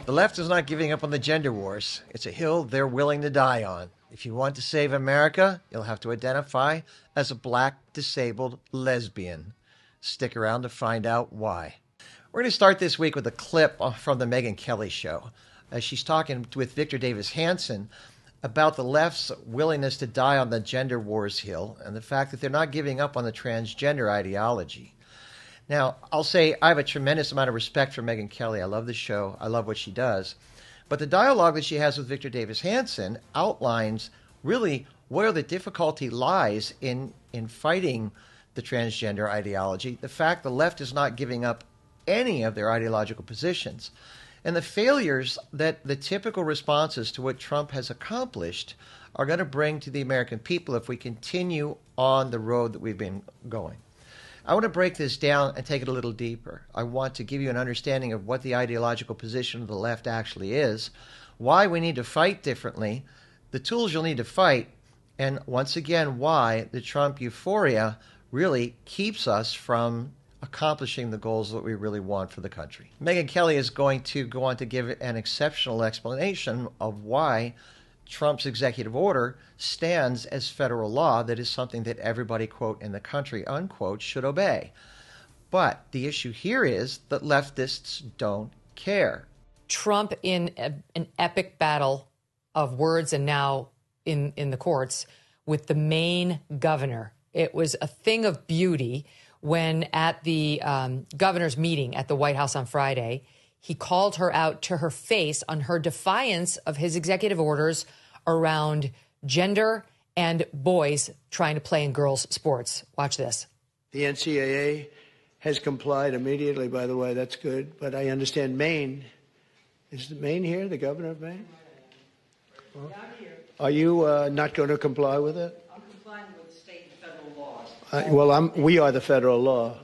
The left is not giving up on the gender wars. It's a hill they're willing to die on. If you want to save America, you'll have to identify as a black, disabled lesbian. Stick around to find out why. We're going to start this week with a clip from the Megyn Kelly show. She's talking with Victor Davis Hanson about the left's willingness to die on the gender wars hill and the fact that they're not giving up on the transgender ideology. Now, I'll say I have a tremendous amount of respect for Megyn Kelly. I love the show. I love what she does. But the dialogue that she has with Victor Davis Hanson outlines really where the difficulty lies in fighting the transgender ideology, the fact the left is not giving up any of their ideological positions, and the failures that the typical responses to what Trump has accomplished are going to bring to the American people if we continue on the road that we've been going. I want to break this down and take it a little deeper. I want to give you an understanding of what the ideological position of the left actually is, why we need to fight differently, the tools you'll need to fight, and once again, why the Trump euphoria really keeps us from accomplishing the goals that we really want for the country. Megyn Kelly is going to go on to give an exceptional explanation of why Trump's executive order stands as federal law that is something that everybody, quote, in the country, unquote, should obey. But the issue here is that leftists don't care. Trump, in an epic battle of words and now in the courts with the Maine governor. It was a thing of beauty when at the governor's meeting at the White House on Friday, he called her out to her face on her defiance of his executive orders around gender and boys trying to play in girls' sports. Watch this. The NCAA has complied immediately, by the way. That's good. But I understand Maine. Is Maine here, the governor of Maine? Well, are you not going to comply with it? I'm complying with state and federal laws. We are the federal law.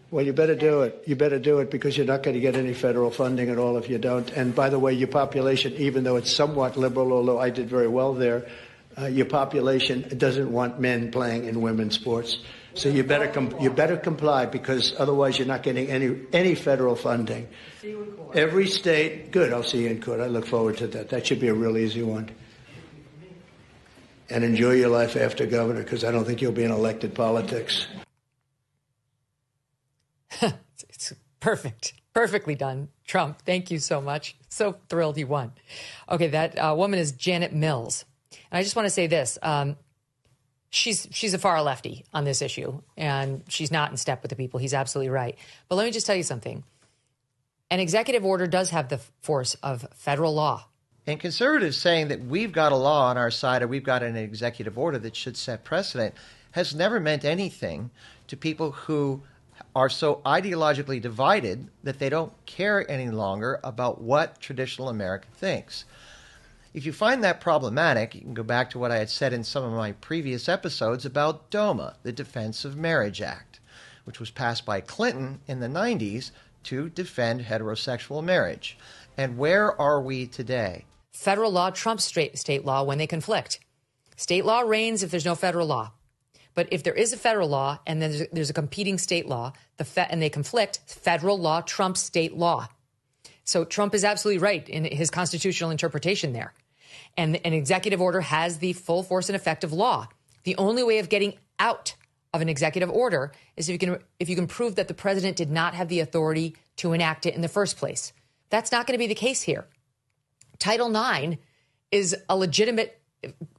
Well, you better do it. You better do it because you're not going to get any federal funding at all if you don't. And by the way, your population, even though it's somewhat liberal, although I did very well there, your population doesn't want men playing in women's sports. So you better comply because otherwise you're not getting any federal funding. See you in court. Every state, good. I'll see you in court. I look forward to that. That should be a real easy one. And enjoy your life after governor because I don't think you'll be in elected politics. It's perfect. Perfectly done. Trump, thank you so much. So thrilled he won. Okay, that woman is Janet Mills. And I just want to say this. She's a far lefty on this issue, and she's not in step with the people. He's absolutely right. But let me just tell you something. An executive order does have the force of federal law. And conservatives saying that we've got a law on our side or we've got an executive order that should set precedent has never meant anything to people who are so ideologically divided that they don't care any longer about what traditional America thinks. If you find that problematic, you can go back to what I had said in some of my previous episodes about DOMA, the Defense of Marriage Act, which was passed by Clinton in the 90s to defend heterosexual marriage. And where are we today? Federal law trumps state law when they conflict. State law reigns if there's no federal law. But if there is a federal law and then there's a competing state law and they conflict, federal law trumps state law. So Trump is absolutely right in his constitutional interpretation there. And an executive order has the full force and effect of law. The only way of getting out of an executive order is if you can prove that the president did not have the authority to enact it in the first place. That's not going to be the case here. Title IX is a legitimate,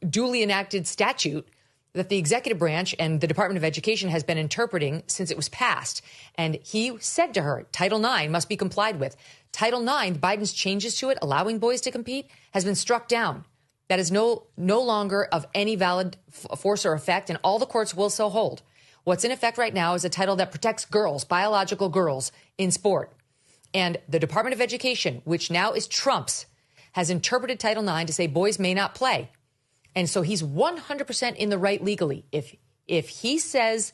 duly enacted statute that the executive branch and the Department of Education has been interpreting since it was passed. And he said to her, Title IX must be complied with. Title IX, Biden's changes to it, allowing boys to compete, has been struck down. That is no longer of any valid force or effect, and all the courts will so hold. What's in effect right now is a title that protects girls, biological girls, in sport. And the Department of Education, which now is Trump's, has interpreted Title IX to say boys may not play. And so he's 100% in the right legally. If he says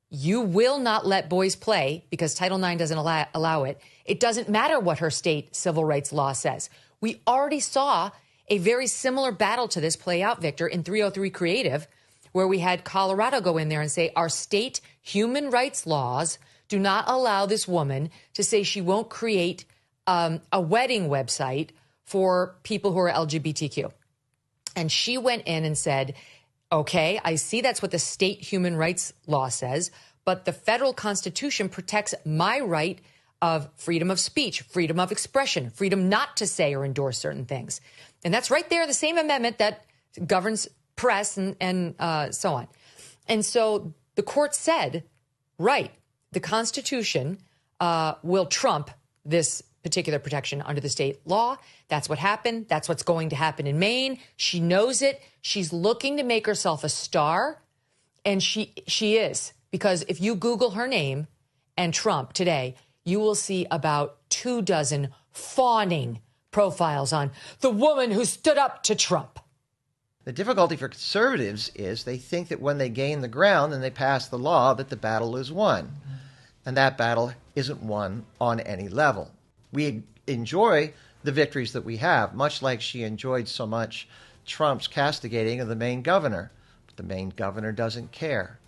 you will not let boys play because Title IX doesn't allow it, it doesn't matter what her state civil rights law says. We already saw a very similar battle to this play out, Victor, in 303 Creative, where we had Colorado go in there and say our state human rights laws do not allow this woman to say she won't create a wedding website for people who are LGBTQ. And she went in and said, okay, I see that's what the state human rights law says, but the federal Constitution protects my right of freedom of speech, freedom of expression, freedom not to say or endorse certain things. And that's right there, the same amendment that governs press and so on. And so the court said, right, the Constitution will trump this particular protection under the state law. That's what happened. That's what's going to happen in Maine. She knows it. She's looking to make herself a star. And she is, because if you Google her name and Trump today, you will see about 24 fawning profiles on the woman who stood up to Trump. The difficulty for conservatives is they think that when they gain the ground and they pass the law, that the battle is won. And that battle isn't won on any level. We enjoy the victories that we have, much like she enjoyed so much Trump's castigating of the Maine governor. But the Maine governor doesn't care.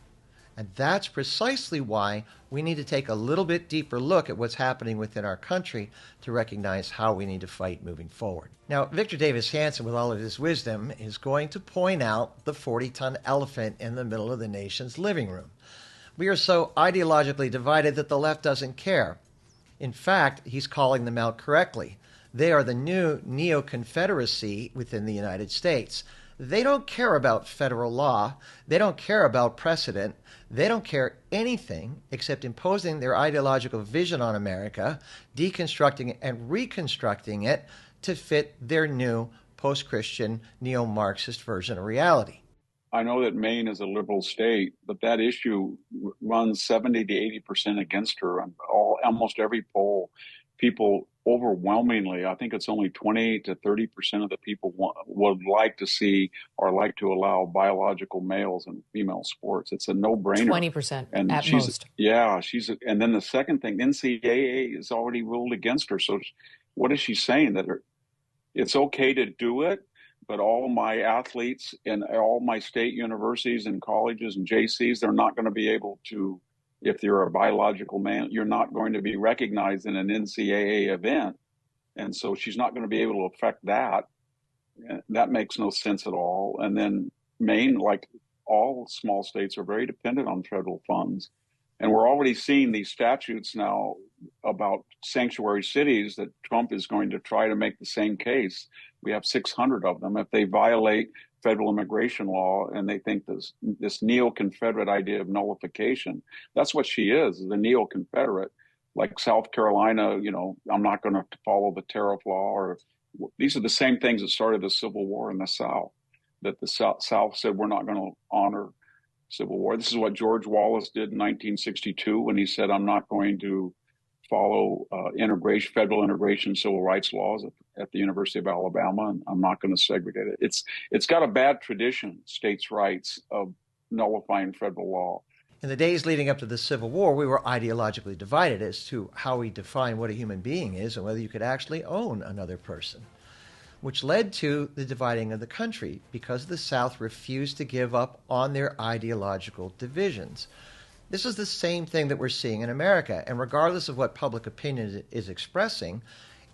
And that's precisely why we need to take a little bit deeper look at what's happening within our country to recognize how we need to fight moving forward. Now, Victor Davis Hanson, with all of his wisdom, is going to point out the 40-ton elephant in the middle of the nation's living room. We are so ideologically divided that the left doesn't care. In fact, he's calling them out correctly. They are the new neo-Confederacy within the United States. They don't care about federal law. They don't care about precedent. They don't care anything except imposing their ideological vision on America, deconstructing and reconstructing it to fit their new post-Christian neo-Marxist version of reality. I know that Maine is a liberal state, but that issue runs 70 to 80% against her. And almost every poll, people overwhelmingly, I think it's only 20 to 30% of the people would like to see or like to allow biological males in female sports. It's a no-brainer. 20% and at she's, most. Yeah, and then the second thing, NCAA has already ruled against her. So what is she saying? That it's okay to do it, but all my athletes in all my state universities and colleges and JCs, they're not going to be able to, if you're a biological man, you're not going to be recognized in an NCAA event. And so she's not going to be able to affect that. That makes no sense at all. And then Maine, like all small states, are very dependent on federal funds. And we're already seeing these statutes now about sanctuary cities that Trump is going to try to make the same case. We have 600 of them. If they violate federal immigration law and they think this neo-Confederate idea of nullification, that's what she is a neo-Confederate. Like South Carolina, I'm not going to follow the tariff law. Or these are the same things that started the Civil War in the South, that the South said we're not going to honor Civil War. This is what George Wallace did in 1962 when he said, I'm not going to follow federal immigration civil rights laws at the University of Alabama, and I'm not going to segregate it. It's got a bad tradition, states' rights, of nullifying federal law. In the days leading up to the Civil War, we were ideologically divided as to how we define what a human being is and whether you could actually own another person, which led to the dividing of the country because the South refused to give up on their ideological divisions. This is the same thing that we're seeing in America. And regardless of what public opinion is expressing,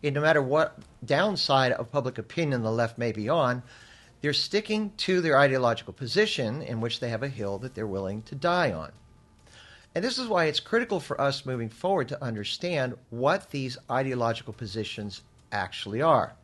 no matter what downside of public opinion the left may be on, they're sticking to their ideological position in which they have a hill that they're willing to die on. And this is why it's critical for us moving forward to understand what these ideological positions actually are.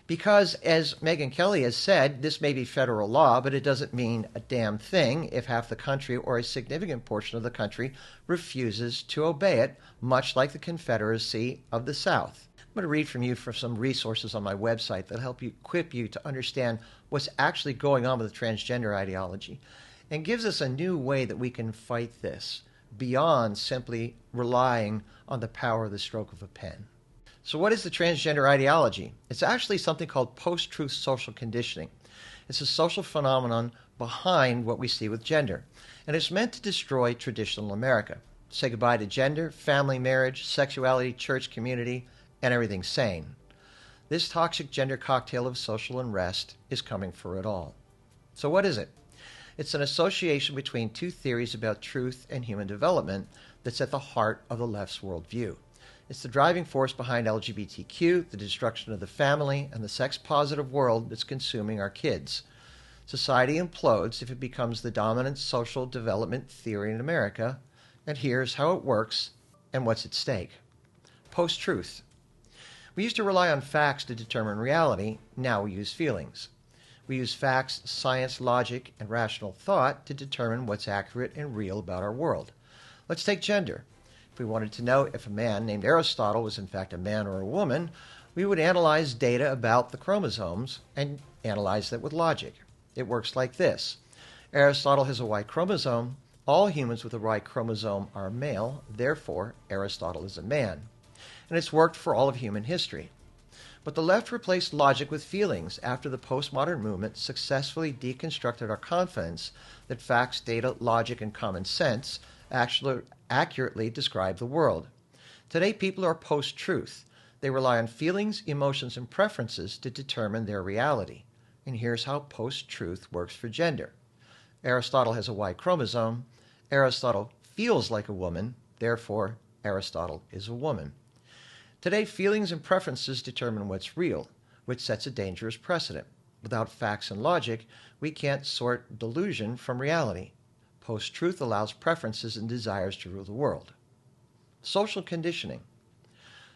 Because, as Megyn Kelly has said, this may be federal law, but it doesn't mean a damn thing if half the country or a significant portion of the country refuses to obey it, much like the Confederacy of the South. I'm going to read from you for some resources on my website that help you equip you to understand what's actually going on with the transgender ideology and gives us a new way that we can fight this beyond simply relying on the power of the stroke of a pen. So what is the transgender ideology? It's actually something called post-truth social conditioning. It's a social phenomenon behind what we see with gender. And it's meant to destroy traditional America. Say goodbye to gender, family, marriage, sexuality, church, community, and everything sane. This toxic gender cocktail of social unrest is coming for it all. So what is it? It's an association between two theories about truth and human development that's at the heart of the left's worldview. It's the driving force behind LGBTQ, the destruction of the family, and the sex-positive world that's consuming our kids. Society implodes if it becomes the dominant social development theory in America, and here's how it works and what's at stake. Post-truth. We used to rely on facts to determine reality. Now we use feelings. We use facts, science, logic, and rational thought to determine what's accurate and real about our world. Let's take gender. If we wanted to know if a man named Aristotle was in fact a man or a woman, we would analyze data about the chromosomes and analyze that with logic. It works like this. Aristotle has a Y chromosome. All humans with a Y chromosome are male. Therefore, Aristotle is a man. And it's worked for all of human history. But the left replaced logic with feelings after the postmodern movement successfully deconstructed our confidence that facts, data, logic, and common sense actually accurately describe the world. Today, people are post-truth. They rely on feelings, emotions, and preferences to determine their reality. And here's how post-truth works for gender. Aristotle has a Y chromosome. Aristotle feels like a woman. Therefore, Aristotle is a woman. Today, feelings and preferences determine what's real, which sets a dangerous precedent. Without facts and logic, we can't sort delusion from reality. Post-truth allows preferences and desires to rule the world. Social conditioning.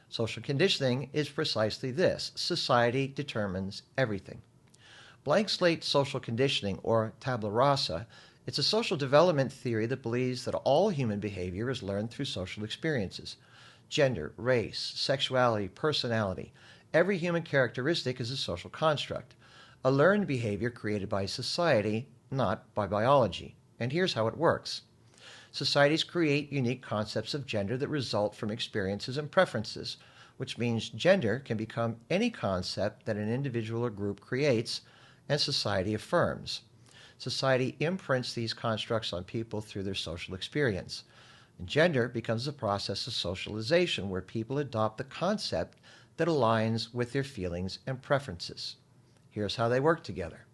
Social conditioning is precisely this. Society determines everything. Blank slate social conditioning, or tabula rasa, it's a social development theory that believes that all human behavior is learned through social experiences. Gender, race, sexuality, personality, every human characteristic is a social construct, a learned behavior created by society, not by biology. And here's how it works. Societies create unique concepts of gender that result from experiences and preferences, which means gender can become any concept that an individual or group creates and society affirms. Society imprints these constructs on people through their social experience. And gender becomes a process of socialization where people adopt the concept that aligns with their feelings and preferences. Here's how they work together.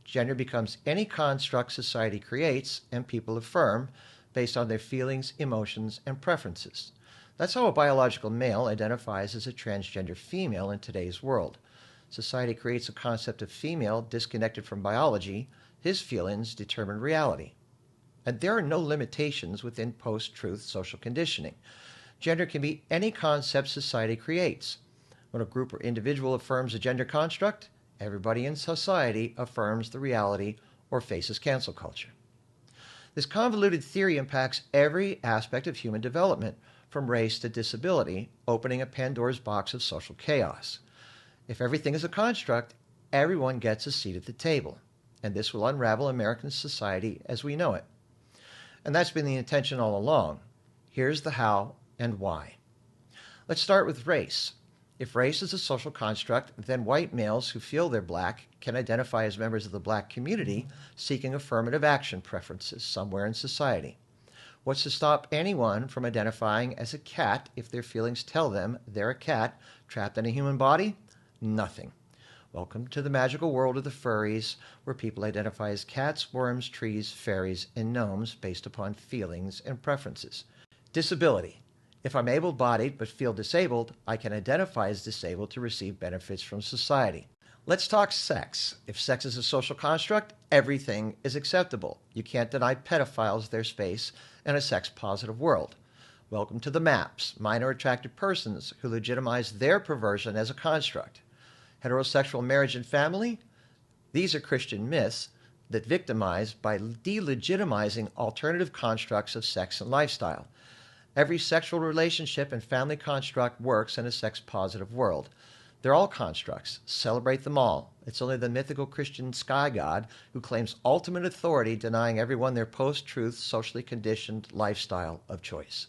Gender becomes any construct society creates and people affirm based on their feelings, emotions, and preferences. That's how a biological male identifies as a transgender female in today's world. Society creates a concept of female disconnected from biology. His feelings determine reality. And there are no limitations within post-truth social conditioning. Gender can be any concept society creates. When a group or individual affirms a gender construct, everybody in society affirms the reality or faces cancel culture. This convoluted theory impacts every aspect of human development, from race to disability, opening a Pandora's box of social chaos. If everything is a construct, everyone gets a seat at the table, and this will unravel American society as we know it. And that's been the intention all along. Here's the how and why. Let's start with race. If race is a social construct, then white males who feel they're black can identify as members of the black community seeking affirmative action preferences somewhere in society. What's to stop anyone from identifying as a cat if their feelings tell them they're a cat trapped in a human body? Nothing. Welcome to the magical world of the furries, where people identify as cats, worms, trees, fairies, and gnomes based upon feelings and preferences. Disability. If I'm able-bodied but feel disabled, I can identify as disabled to receive benefits from society. Let's talk sex. If sex is a social construct, everything is acceptable. You can't deny pedophiles their space in a sex-positive world. Welcome to the MAPS, minor attracted persons who legitimize their perversion as a construct. Heterosexual marriage and family? These are Christian myths that victimize by delegitimizing alternative constructs of sex and lifestyle. Every sexual relationship and family construct works in a sex-positive world. They're all constructs. Celebrate them all. It's only the mythical Christian sky god who claims ultimate authority, denying everyone their post-truth, socially conditioned lifestyle of choice.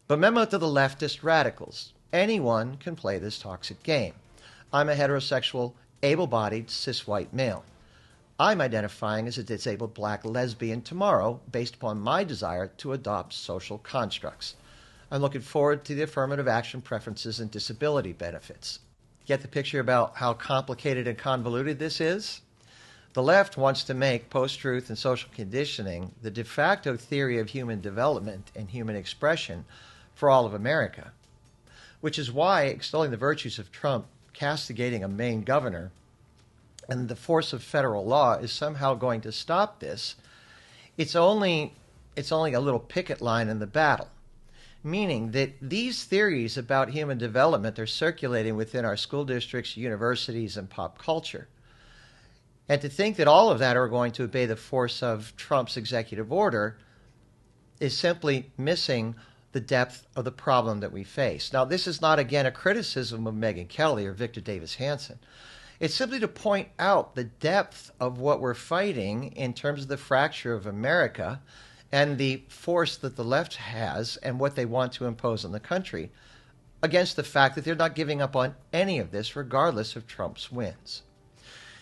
But memo to the leftist radicals. Anyone can play this toxic game. I'm a heterosexual, able-bodied, cis-white male. I'm identifying as a disabled black lesbian tomorrow based upon my desire to adopt social constructs. I'm looking forward to the affirmative action preferences and disability benefits. Get the picture about how complicated and convoluted this is? The left wants to make post-truth and social conditioning the de facto theory of human development and human expression for all of America. which is why extolling the virtues of Trump, castigating a Maine governor, and the force of federal law is somehow going to stop this. It's only a little picket line in the battle, meaning that these theories about human development are circulating within our school districts, universities, and pop culture. And to think that all of that are going to obey the force of Trump's executive order is simply missing the depth of the problem that we face. Now, this is not, again, a criticism of Megyn Kelly or Victor Davis Hanson. It's simply to point out the depth of what we're fighting in terms of the fracture of America and the force that the left has and what they want to impose on the country against the fact that they're not giving up on any of this regardless of Trump's wins.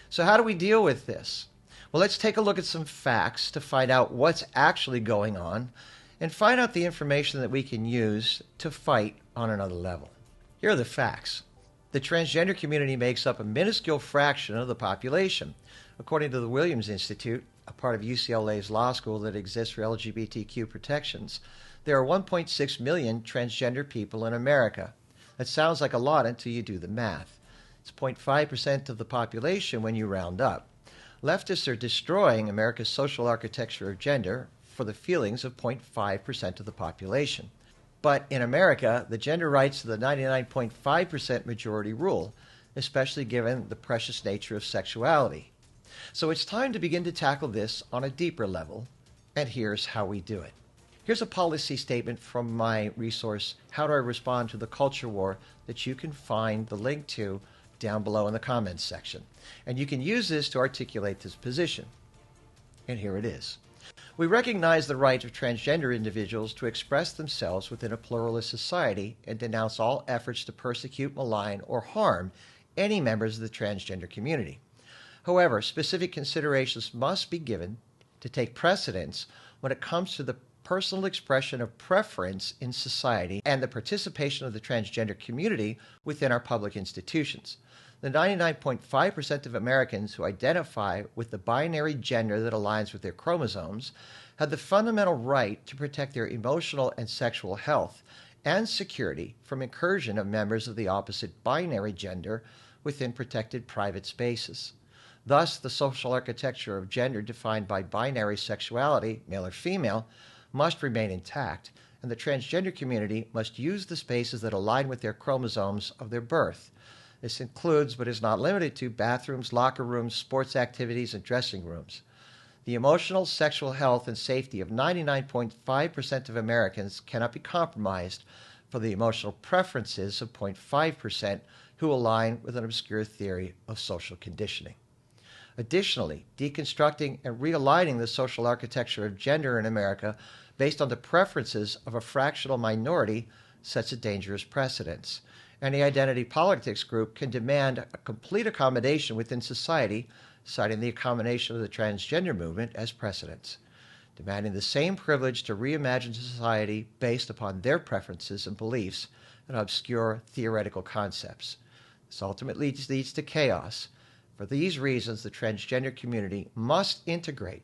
So how do we deal with this? Well, let's take a look at some facts to find out what's actually going on and find out the information that we can use to fight on another level. Here are the facts. The transgender community makes up a minuscule fraction of the population. According to the Williams Institute, a part of UCLA's law school that exists for LGBTQ protections, there are 1.6 million transgender people in America. That sounds like a lot until you do the math. It's 0.5% of the population when you round up. Leftists are destroying America's social architecture of gender for the feelings of 0.5% of the population. But in America, the gender rights of the 99.5% majority rule, especially given the precious nature of sexuality. So it's time to begin to tackle this on a deeper level, and here's how we do it. Here's a policy statement from my resource, How Do I Respond to the Culture War, that you can find the link to down below in the comments section. And you can use this to articulate this position. And here it is. We recognize the right of transgender individuals to express themselves within a pluralist society and denounce all efforts to persecute, malign, or harm any members of the transgender community. However, specific considerations must be given to take precedence when it comes to the personal expression of preference in society and the participation of the transgender community within our public institutions. The 99.5% of Americans who identify with the binary gender that aligns with their chromosomes have the fundamental right to protect their emotional and sexual health and security from incursion of members of the opposite binary gender within protected private spaces. Thus, the social architecture of gender defined by binary sexuality, male or female, must remain intact, and the transgender community must use the spaces that align with their chromosomes of their birth. This includes, but is not limited to, bathrooms, locker rooms, sports activities, and dressing rooms. The emotional, sexual health, and safety of 99.5% of Americans cannot be compromised for the emotional preferences of 0.5% who align with an obscure theory of social conditioning. Additionally, deconstructing and realigning the social architecture of gender in America based on the preferences of a fractional minority sets a dangerous precedent. Any identity politics group can demand a complete accommodation within society, citing the accommodation of the transgender movement as precedent, demanding the same privilege to reimagine society based upon their preferences and beliefs and obscure theoretical concepts. This ultimately leads to chaos. For these reasons, the transgender community must integrate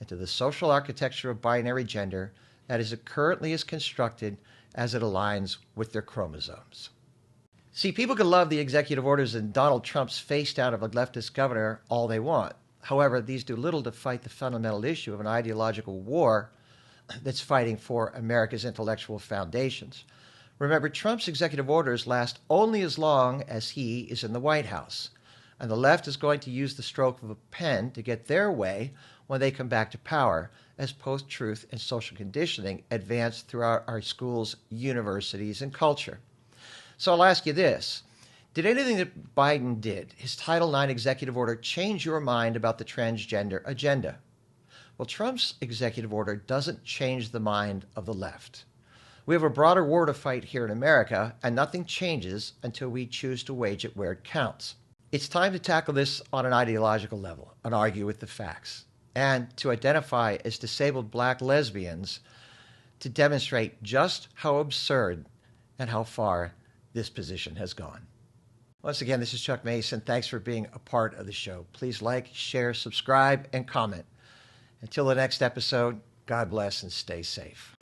into the social architecture of binary gender as it currently is constructed as it aligns with their chromosomes. See, people can love the executive orders and Donald Trump's face down of a leftist governor all they want. However, these do little to fight the fundamental issue of an ideological war that's fighting for America's intellectual foundations. Remember, Trump's executive orders last only as long as he is in the White House. And the left is going to use the stroke of a pen to get their way when they come back to power, as post-truth and social conditioning advance throughout our schools, universities, and culture. So I'll ask you this. Did anything that Biden did, his Title IX executive order, change your mind about the transgender agenda? Well, Trump's executive order doesn't change the mind of the left. We have a broader war to fight here in America, and nothing changes until we choose to wage it where it counts. It's time to tackle this on an ideological level and argue with the facts, and to identify as disabled black lesbians to demonstrate just how absurd and how far this position has gone. Once again, this is Chuck Mason. Thanks for being a part of the show. Please like, share, subscribe, and comment. Until the next episode, God bless and stay safe.